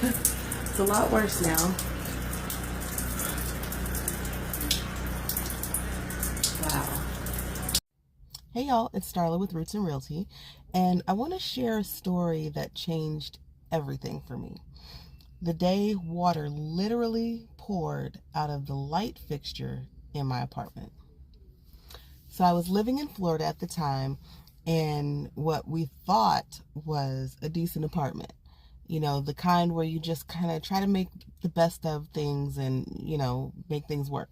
It's a lot worse now. Wow. Hey y'all, it's Starla with Roots and Realty, and I want to share a story that changed everything for me. The day water literally poured out of the light fixture in my apartment. So I was living in Florida at the time, and what we thought was a decent apartment. You know, the kind where you just kind of try to make the best of things and, make things work.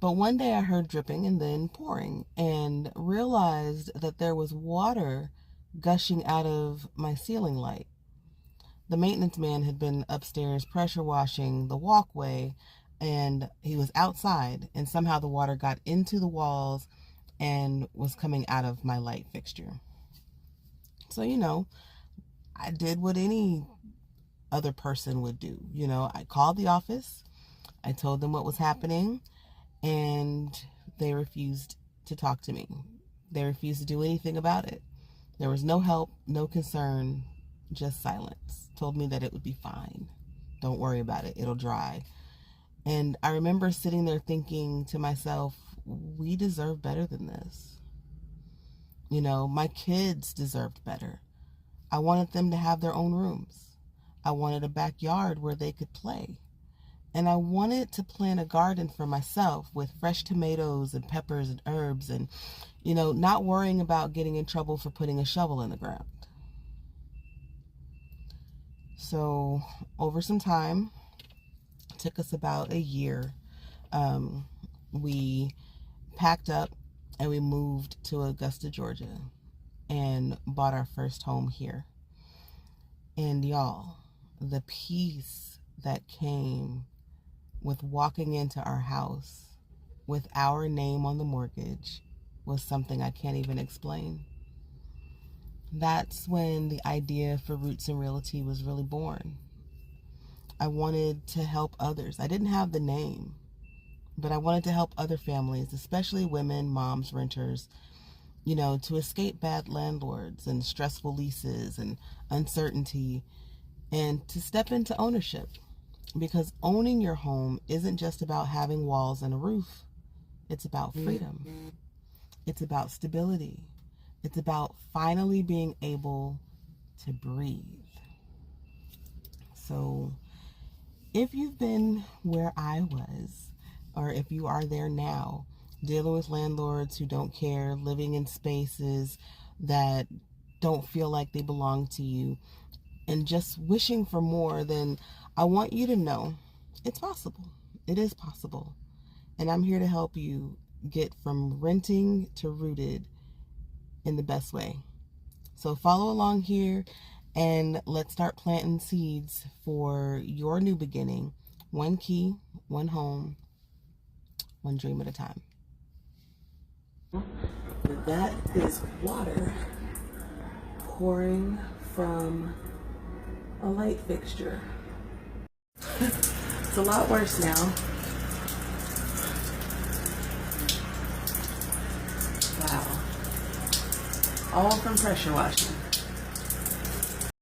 But one day I heard dripping and then pouring and realized that there was water gushing out of my ceiling light. The maintenance man had been upstairs pressure washing the walkway, and he was outside, and somehow the water got into the walls and was coming out of my light fixture. So, I did what any other person would do. I called the office, I told them what was happening, and they refused to talk to me. They refused to do anything about it. There was no help, no concern, just silence. Told me that it would be fine. Don't worry about it. It'll dry. And I remember sitting there thinking to myself, we deserve better than this. My kids deserved better. I wanted them to have their own rooms. I wanted a backyard where they could play. And I wanted to plant a garden for myself with fresh tomatoes and peppers and herbs and, not worrying about getting in trouble for putting a shovel in the ground. So over some time, it took us about a year, we packed up and we moved to Augusta, Georgia, and bought our first home here. And y'all, the peace that came with walking into our house with our name on the mortgage was something I can't even explain. That's when the idea for Roots and Realty was really born. I wanted to help others. I didn't have the name, but I wanted to help other families, especially women, moms, renters, to escape bad landlords and stressful leases and uncertainty, and to step into ownership. Because owning your home isn't just about having walls and a roof. It's about freedom. It's about stability. It's about finally being able to breathe. So if you've been where I was, or if you are there now, dealing with landlords who don't care, living in spaces that don't feel like they belong to you, and just wishing for more, then I want you to know it's possible. It is possible. And I'm here to help you get from renting to rooted in the best way. So follow along here and let's start planting seeds for your new beginning. One key, one home, one dream at a time. That is water pouring from a light fixture. It's a lot worse now. Wow. All from pressure washing.